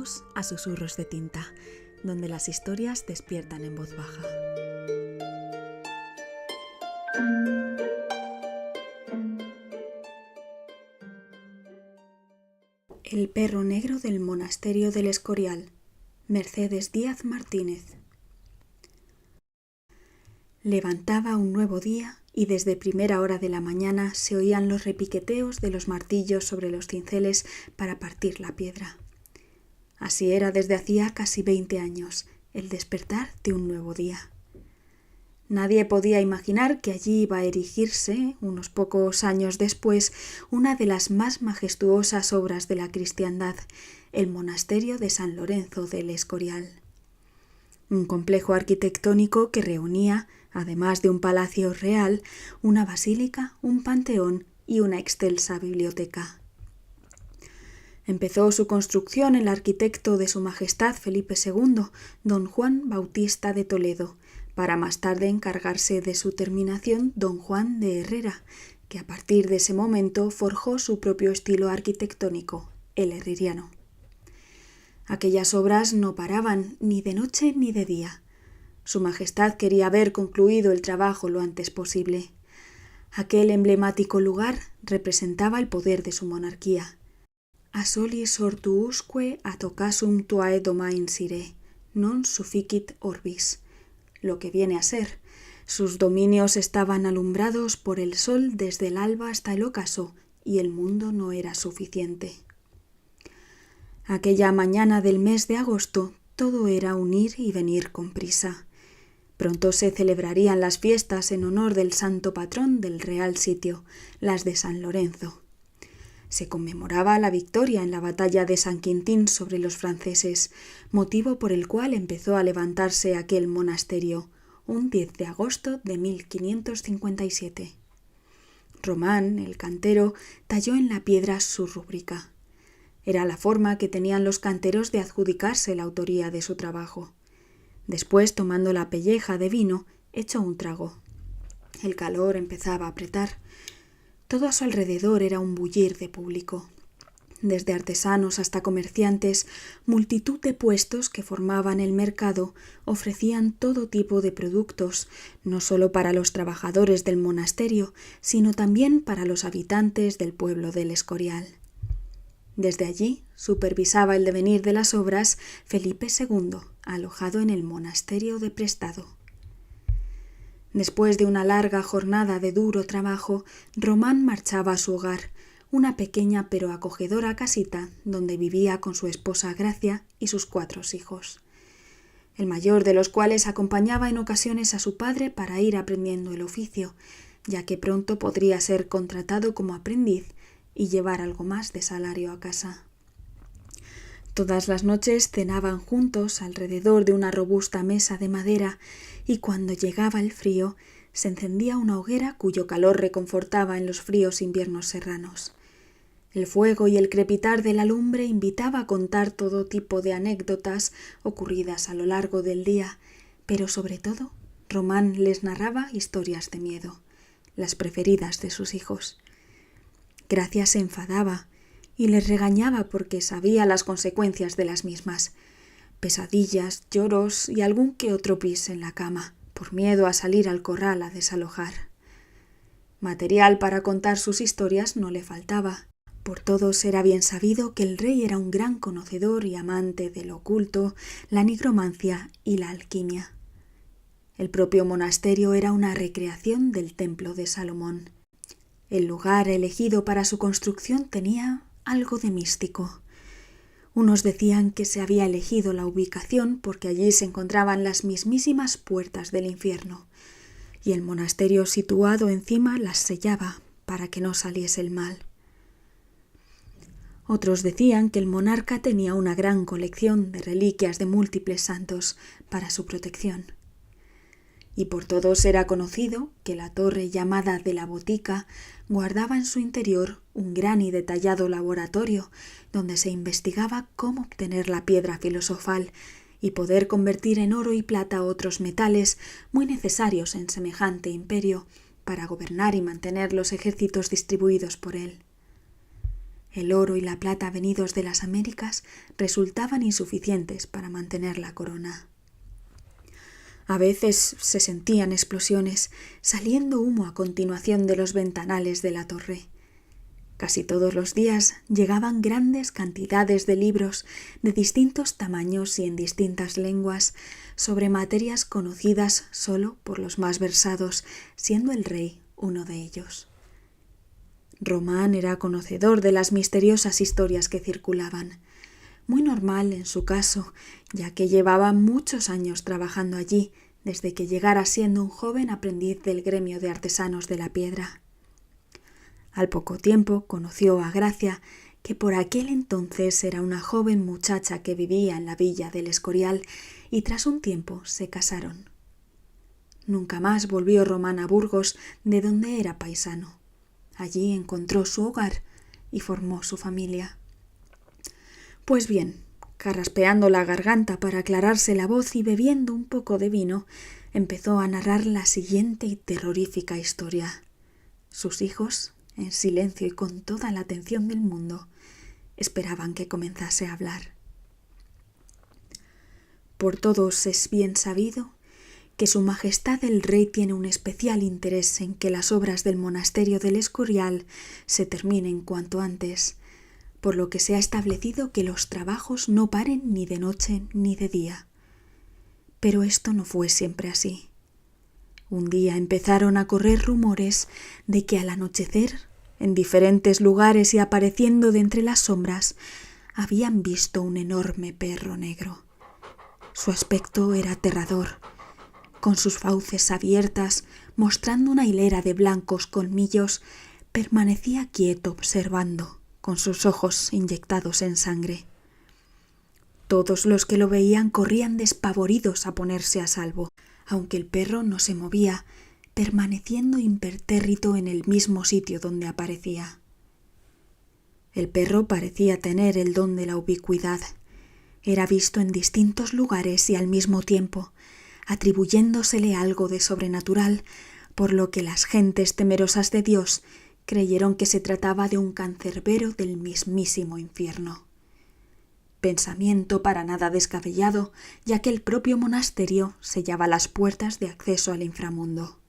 Bienvenidos a Susurros de Tinta, donde las historias despiertan en voz baja. El perro negro del monasterio del Escorial, Mercedes Díaz Martínez. Levantaba un nuevo día y desde primera hora de la mañana se oían los repiqueteos de los martillos sobre los cinceles para partir la piedra. Así era desde hacía casi 20 años, el despertar de un nuevo día. Nadie podía imaginar que allí iba a erigirse, unos pocos años después, una de las más majestuosas obras de la cristiandad, el monasterio de San Lorenzo del Escorial. Un complejo arquitectónico que reunía, además de un palacio real, una basílica, un panteón y una excelsa biblioteca. Empezó su construcción el arquitecto de Su Majestad Felipe II, don Juan Bautista de Toledo, para más tarde encargarse de su terminación don Juan de Herrera, que a partir de ese momento forjó su propio estilo arquitectónico, el herreriano. Aquellas obras no paraban ni de noche ni de día. Su Majestad quería ver concluido el trabajo lo antes posible. Aquel emblemático lugar representaba el poder de su monarquía. A solis ortuusque ad occasum tuae domain sire, non sufficit orbis. Lo que viene a ser, sus dominios estaban alumbrados por el sol desde el alba hasta el ocaso, y el mundo no era suficiente. Aquella mañana del mes de agosto, todo era un ir y venir con prisa. Pronto se celebrarían las fiestas en honor del santo patrón del real sitio, las de San Lorenzo. Se conmemoraba la victoria en la batalla de San Quintín sobre los franceses, motivo por el cual empezó a levantarse aquel monasterio, un 10 de agosto de 1557. Román, el cantero, talló en la piedra su rúbrica. Era la forma que tenían los canteros de adjudicarse la autoría de su trabajo. Después, tomando la pelleja de vino, echó un trago. El calor empezaba a apretar. Todo a su alrededor era un bullir de público. Desde artesanos hasta comerciantes, multitud de puestos que formaban el mercado ofrecían todo tipo de productos, no solo para los trabajadores del monasterio, sino también para los habitantes del pueblo del Escorial. Desde allí supervisaba el devenir de las obras Felipe II, alojado en el monasterio de Prestado. Después de una larga jornada de duro trabajo, Román marchaba a su hogar, una pequeña pero acogedora casita donde vivía con su esposa Gracia y sus 4 hijos, el mayor de los cuales acompañaba en ocasiones a su padre para ir aprendiendo el oficio, ya que pronto podría ser contratado como aprendiz y llevar algo más de salario a casa. Todas las noches cenaban juntos alrededor de una robusta mesa de madera y cuando llegaba el frío se encendía una hoguera cuyo calor reconfortaba en los fríos inviernos serranos. El fuego y el crepitar de la lumbre invitaba a contar todo tipo de anécdotas ocurridas a lo largo del día, pero sobre todo Román les narraba historias de miedo, las preferidas de sus hijos. Gracia se enfadaba y les regañaba porque sabía las consecuencias de las mismas. Pesadillas, lloros y algún que otro pis en la cama, por miedo a salir al corral a desalojar. Material para contar sus historias no le faltaba. Por todos era bien sabido que el rey era un gran conocedor y amante de lo oculto, la nigromancia y la alquimia. El propio monasterio era una recreación del templo de Salomón. El lugar elegido para su construcción tenía algo de místico. Unos decían que se había elegido la ubicación porque allí se encontraban las mismísimas puertas del infierno, y el monasterio situado encima las sellaba para que no saliese el mal. Otros decían que el monarca tenía una gran colección de reliquias de múltiples santos para su protección. Y por todos era conocido que la torre llamada de la Botica guardaba en su interior un gran y detallado laboratorio donde se investigaba cómo obtener la piedra filosofal y poder convertir en oro y plata otros metales muy necesarios en semejante imperio para gobernar y mantener los ejércitos distribuidos por él. El oro y la plata venidos de las Américas resultaban insuficientes para mantener la corona. A veces se sentían explosiones, saliendo humo a continuación de los ventanales de la torre. Casi todos los días llegaban grandes cantidades de libros de distintos tamaños y en distintas lenguas sobre materias conocidas solo por los más versados, siendo el rey uno de ellos. Román era conocedor de las misteriosas historias que circulaban. Muy normal en su caso, ya que llevaba muchos años trabajando allí, desde que llegara siendo un joven aprendiz del gremio de artesanos de la piedra. Al poco tiempo conoció a Gracia, que por aquel entonces era una joven muchacha que vivía en la villa del Escorial, y tras un tiempo se casaron. Nunca más volvió Román a Burgos, de donde era paisano. Allí encontró su hogar y formó su familia. Pues bien, carraspeando la garganta para aclararse la voz y bebiendo un poco de vino, empezó a narrar la siguiente y terrorífica historia. Sus hijos, en silencio y con toda la atención del mundo, esperaban que comenzase a hablar. Por todos es bien sabido que Su Majestad el Rey tiene un especial interés en que las obras del monasterio del Escorial se terminen cuanto antes, por lo que se ha establecido que los trabajos no paren ni de noche ni de día. Pero esto no fue siempre así. Un día empezaron a correr rumores de que al anochecer, en diferentes lugares y apareciendo de entre las sombras, habían visto un enorme perro negro. Su aspecto era aterrador, con sus fauces abiertas, mostrando una hilera de blancos colmillos, permanecía quieto observando, con sus ojos inyectados en sangre. Todos los que lo veían corrían despavoridos a ponerse a salvo, aunque el perro no se movía, permaneciendo impertérrito en el mismo sitio donde aparecía. El perro parecía tener el don de la ubicuidad. Era visto en distintos lugares y al mismo tiempo, atribuyéndosele algo de sobrenatural, por lo que las gentes temerosas de Dios creyeron que se trataba de un cancerbero del mismísimo infierno. Pensamiento para nada descabellado, ya que el propio monasterio sellaba las puertas de acceso al inframundo.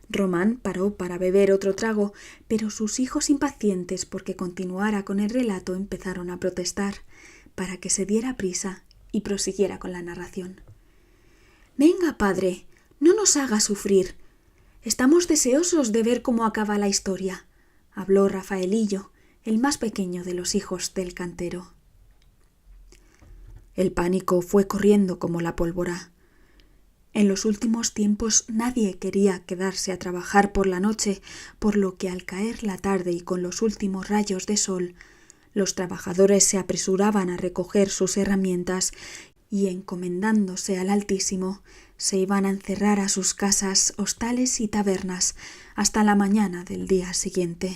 Román paró para beber otro trago, pero sus hijos, impacientes porque continuara con el relato, empezaron a protestar para que se diera prisa y prosiguiera con la narración. «Venga, padre, no nos haga sufrir. Estamos deseosos de ver cómo acaba la historia», habló Rafaelillo, el más pequeño de los hijos del cantero. El pánico fue corriendo como la pólvora. En los últimos tiempos nadie quería quedarse a trabajar por la noche, por lo que al caer la tarde y con los últimos rayos de sol, los trabajadores se apresuraban a recoger sus herramientas y, encomendándose al Altísimo, se iban a encerrar a sus casas, hostales y tabernas hasta la mañana del día siguiente.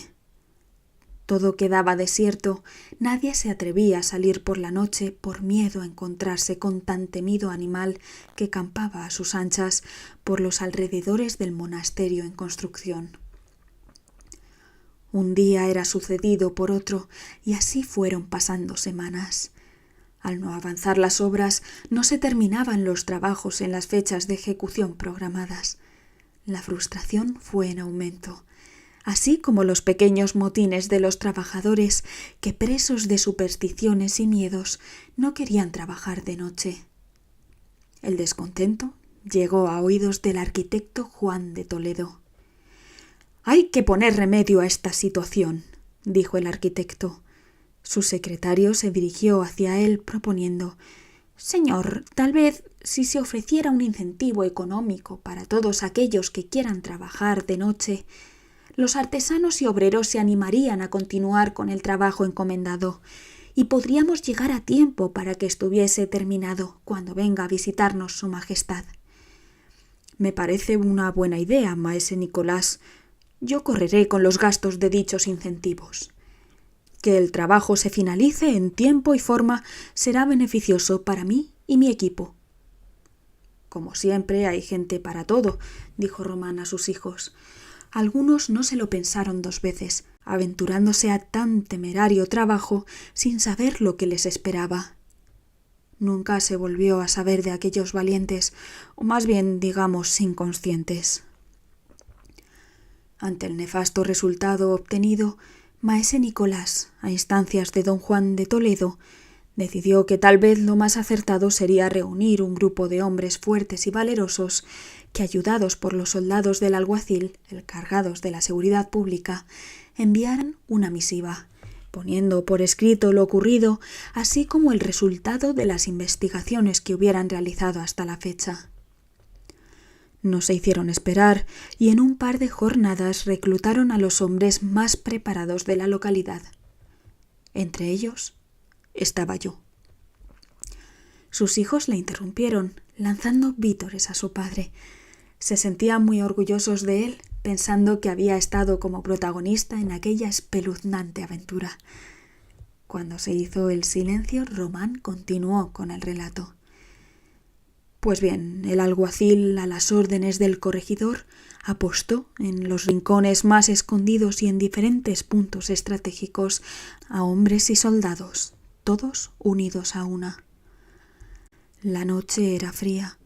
Todo quedaba desierto, nadie se atrevía a salir por la noche por miedo a encontrarse con tan temido animal que campaba a sus anchas por los alrededores del monasterio en construcción. Un día era sucedido por otro y así fueron pasando semanas. Al no avanzar las obras, no se terminaban los trabajos en las fechas de ejecución programadas. La frustración fue en aumento, así como los pequeños motines de los trabajadores que, presos de supersticiones y miedos, no querían trabajar de noche. El descontento llegó a oídos del arquitecto Juan de Toledo. «Hay que poner remedio a esta situación», dijo el arquitecto. Su secretario se dirigió hacia él proponiendo: «Señor, tal vez si se ofreciera un incentivo económico para todos aquellos que quieran trabajar de noche, los artesanos y obreros se animarían a continuar con el trabajo encomendado y podríamos llegar a tiempo para que estuviese terminado cuando venga a visitarnos Su Majestad». «Me parece una buena idea, maese Nicolás. Yo correré con los gastos de dichos incentivos. Que el trabajo se finalice en tiempo y forma será beneficioso para mí y mi equipo». «Como siempre hay gente para todo», dijo Román a sus hijos. Algunos no se lo pensaron 2 veces, aventurándose a tan temerario trabajo sin saber lo que les esperaba. Nunca se volvió a saber de aquellos valientes, o más bien, digamos, inconscientes. Ante el nefasto resultado obtenido, maese Nicolás, a instancias de don Juan de Toledo, decidió que tal vez lo más acertado sería reunir un grupo de hombres fuertes y valerosos que, ayudados por los soldados del alguacil, encargados de la seguridad pública, enviaran una misiva, poniendo por escrito lo ocurrido, así como el resultado de las investigaciones que hubieran realizado hasta la fecha. No se hicieron esperar y en un par de jornadas reclutaron a los hombres más preparados de la localidad. Entre ellos estaba yo. Sus hijos le interrumpieron, lanzando vítores a su padre. Se sentían muy orgullosos de él, pensando que había estado como protagonista en aquella espeluznante aventura. Cuando se hizo el silencio, Román continuó con el relato. Pues bien, el alguacil, a las órdenes del corregidor, apostó en los rincones más escondidos y en diferentes puntos estratégicos a hombres y soldados, todos unidos a una. La noche era fría.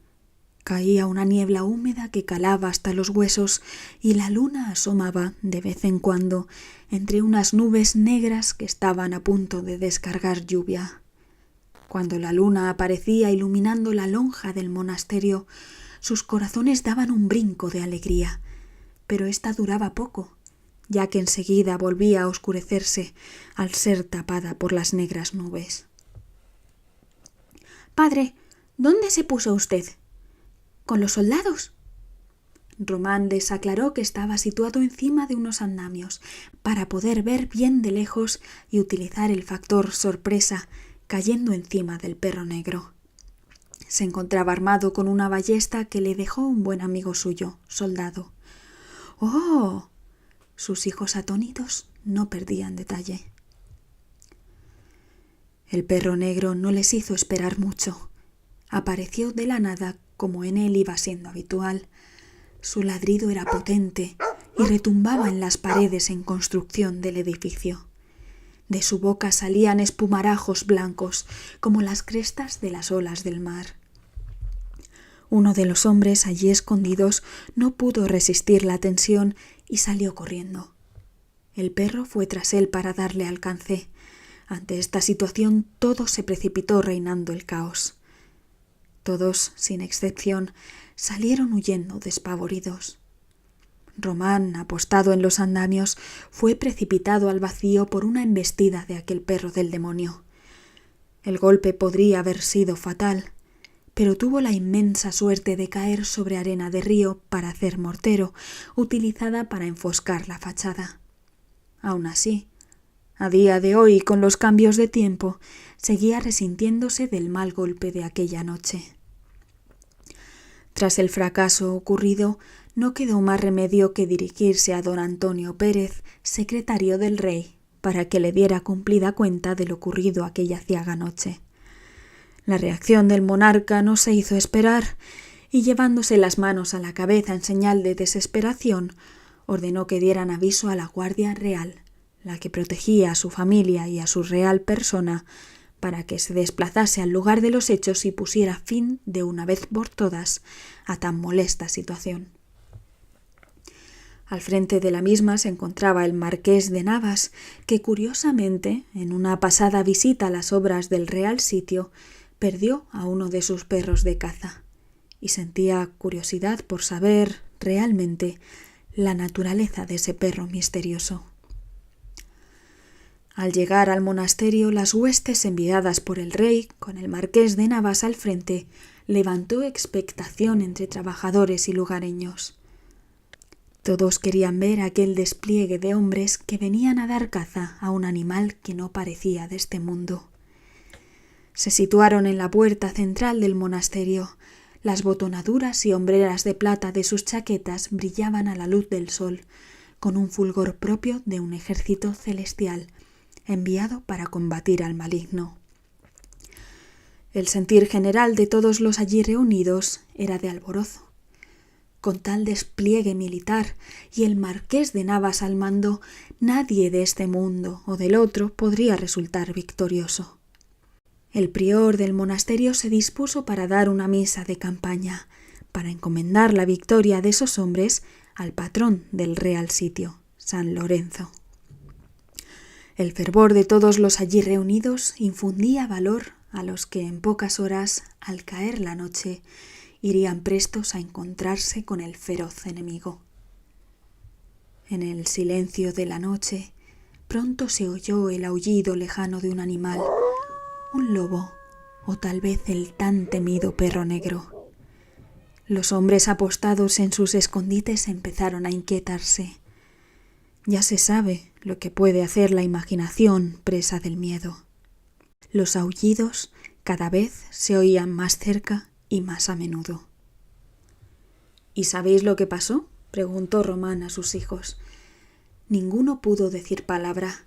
Caía una niebla húmeda que calaba hasta los huesos y la luna asomaba de vez en cuando entre unas nubes negras que estaban a punto de descargar lluvia. Cuando la luna aparecía iluminando la lonja del monasterio, sus corazones daban un brinco de alegría, pero ésta duraba poco, ya que enseguida volvía a oscurecerse al ser tapada por las negras nubes. «Padre, ¿dónde se puso usted? ¿Con los soldados?» Román les aclaró que estaba situado encima de unos andamios para poder ver bien de lejos y utilizar el factor sorpresa cayendo encima del perro negro. Se encontraba armado con una ballesta que le dejó un buen amigo suyo, soldado. «¡Oh!». Sus hijos atónitos no perdían detalle. El perro negro no les hizo esperar mucho. Apareció de la nada, como en él iba siendo habitual. Su ladrido era potente y retumbaba en las paredes en construcción del edificio. De su boca salían espumarajos blancos, como las crestas de las olas del mar. Uno de los hombres allí escondidos no pudo resistir la tensión y salió corriendo. El perro fue tras él para darle alcance. Ante esta situación todo se precipitó reinando el caos. Todos, sin excepción, salieron huyendo despavoridos. Román, apostado en los andamios, fue precipitado al vacío por una embestida de aquel perro del demonio. El golpe podría haber sido fatal, pero tuvo la inmensa suerte de caer sobre arena de río para hacer mortero, utilizada para enfoscar la fachada. Aun así, a día de hoy, con los cambios de tiempo, seguía resintiéndose del mal golpe de aquella noche. Tras el fracaso ocurrido, no quedó más remedio que dirigirse a don Antonio Pérez, secretario del rey, para que le diera cumplida cuenta de lo ocurrido aquella ciaga noche. La reacción del monarca no se hizo esperar, y llevándose las manos a la cabeza en señal de desesperación, ordenó que dieran aviso a la Guardia Real, la que protegía a su familia y a su real persona, para que se desplazase al lugar de los hechos y pusiera fin de una vez por todas a tan molesta situación. Al frente de la misma se encontraba el marqués de Navas, que curiosamente, en una pasada visita a las obras del Real Sitio, perdió a uno de sus perros de caza, y sentía curiosidad por saber realmente la naturaleza de ese perro misterioso. Al llegar al monasterio, las huestes enviadas por el rey, con el marqués de Navas al frente, levantó expectación entre trabajadores y lugareños. Todos querían ver aquel despliegue de hombres que venían a dar caza a un animal que no parecía de este mundo. Se situaron en la puerta central del monasterio. Las botonaduras y hombreras de plata de sus chaquetas brillaban a la luz del sol, con un fulgor propio de un ejército celestial, enviado para combatir al maligno. El sentir general de todos los allí reunidos era de alborozo. Con tal despliegue militar y el marqués de Navas al mando, nadie de este mundo o del otro podría resultar victorioso. El prior del monasterio se dispuso para dar una misa de campaña, para encomendar la victoria de esos hombres al patrón del real sitio, San Lorenzo. El fervor de todos los allí reunidos infundía valor a los que en pocas horas, al caer la noche, irían prestos a encontrarse con el feroz enemigo. En el silencio de la noche, pronto se oyó el aullido lejano de un animal, un lobo o tal vez el tan temido perro negro. Los hombres apostados en sus escondites empezaron a inquietarse. Ya se sabe lo que puede hacer la imaginación presa del miedo. Los aullidos cada vez se oían más cerca y más a menudo. ¿Y sabéis lo que pasó?, preguntó Román a sus hijos. Ninguno pudo decir palabra.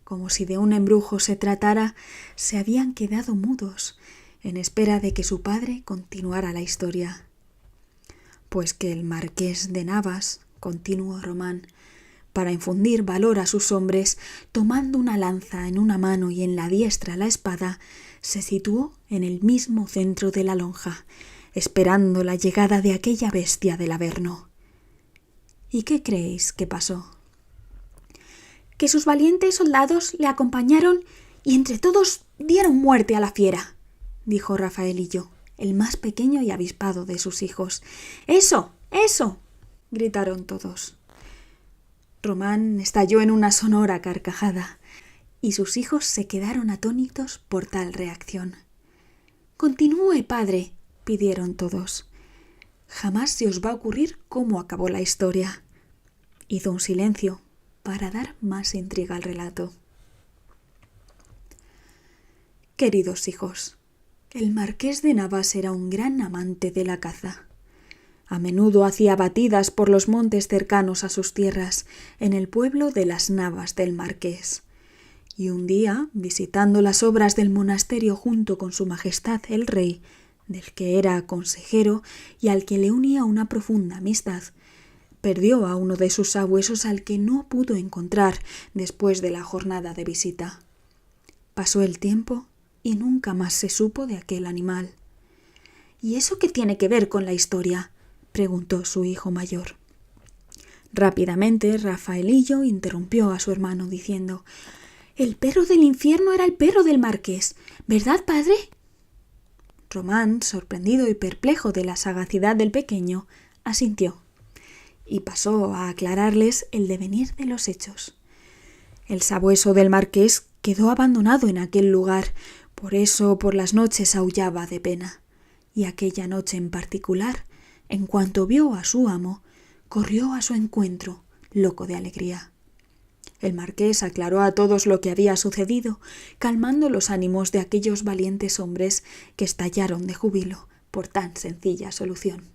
Como si de un embrujo se tratara, se habían quedado mudos, en espera de que su padre continuara la historia. Pues que el marqués de Navas, continuó Román, para infundir valor a sus hombres, tomando una lanza en una mano y en la diestra la espada, se situó en el mismo centro de la lonja, esperando la llegada de aquella bestia del Averno. ¿Y qué creéis que pasó? Que sus valientes soldados le acompañaron y entre todos dieron muerte a la fiera, dijo Rafaelillo, el más pequeño y avispado de sus hijos. ¡Eso! ¡Eso!, gritaron todos. Román estalló en una sonora carcajada, y sus hijos se quedaron atónitos por tal reacción. «Continúe, padre», pidieron todos. «Jamás se os va a ocurrir cómo acabó la historia». Hizo un silencio para dar más intriga al relato. Queridos hijos, el marqués de Navas era un gran amante de la caza. A menudo hacía batidas por los montes cercanos a sus tierras, en el pueblo de las Navas del Marqués. Y un día, visitando las obras del monasterio junto con su majestad el rey, del que era consejero y al que le unía una profunda amistad, perdió a uno de sus sabuesos al que no pudo encontrar después de la jornada de visita. Pasó el tiempo y nunca más se supo de aquel animal. «¿Y eso qué tiene que ver con la historia?», preguntó su hijo mayor. Rápidamente Rafaelillo interrumpió a su hermano diciendo: «El perro del infierno era el perro del marqués, ¿verdad, padre?». Román, sorprendido y perplejo de la sagacidad del pequeño, asintió y pasó a aclararles el devenir de los hechos. El sabueso del marqués quedó abandonado en aquel lugar, por eso por las noches aullaba de pena, y aquella noche en particular, en cuanto vio a su amo, corrió a su encuentro, loco de alegría. El marqués aclaró a todos lo que había sucedido, calmando los ánimos de aquellos valientes hombres que estallaron de júbilo por tan sencilla solución.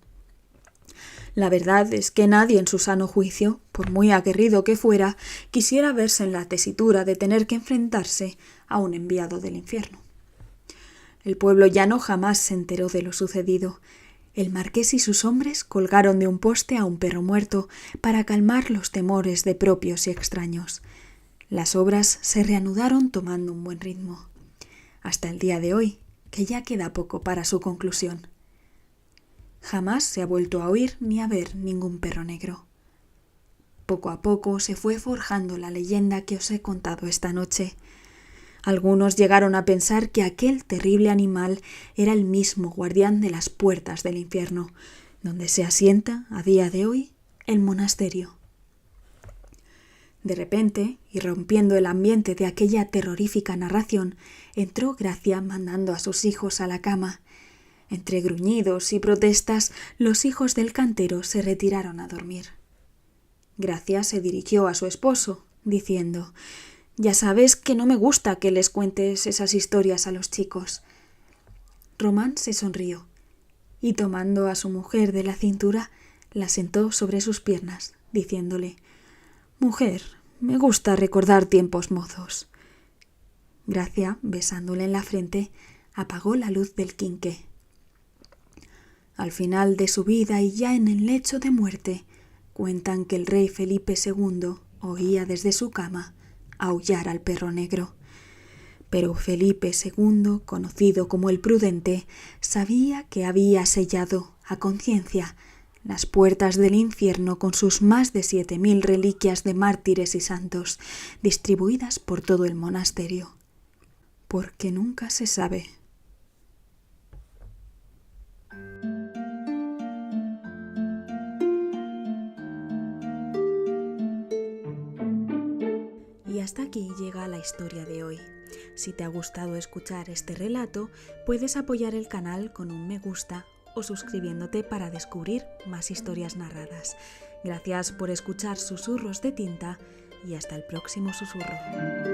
La verdad es que nadie en su sano juicio, por muy aguerrido que fuera, quisiera verse en la tesitura de tener que enfrentarse a un enviado del infierno. El pueblo llano jamás se enteró de lo sucedido. El marqués y sus hombres colgaron de un poste a un perro muerto para calmar los temores de propios y extraños. Las obras se reanudaron tomando un buen ritmo, hasta el día de hoy, que ya queda poco para su conclusión. Jamás se ha vuelto a oír ni a ver ningún perro negro. Poco a poco se fue forjando la leyenda que os he contado esta noche. Algunos llegaron a pensar que aquel terrible animal era el mismo guardián de las puertas del infierno, donde se asienta, a día de hoy, el monasterio. De repente, y rompiendo el ambiente de aquella terrorífica narración, entró Gracia mandando a sus hijos a la cama. Entre gruñidos y protestas, los hijos del cantero se retiraron a dormir. Gracia se dirigió a su esposo, diciendo: «Ya sabes que no me gusta que les cuentes esas historias a los chicos». Román se sonrió y, tomando a su mujer de la cintura, la sentó sobre sus piernas, diciéndole: «Mujer, me gusta recordar tiempos mozos». Gracia, besándole en la frente, apagó la luz del quinqué. Al final de su vida y ya en el lecho de muerte, cuentan que el rey Felipe II oía desde su cama aullar al perro negro. Pero Felipe II, conocido como el Prudente, sabía que había sellado, a conciencia, las puertas del infierno con sus más de 7.000 reliquias de mártires y santos, distribuidas por todo el monasterio. Porque nunca se sabe. Y hasta aquí llega la historia de hoy. Si te ha gustado escuchar este relato, puedes apoyar el canal con un me gusta o suscribiéndote para descubrir más historias narradas. Gracias por escuchar Susurros de Tinta y hasta el próximo susurro.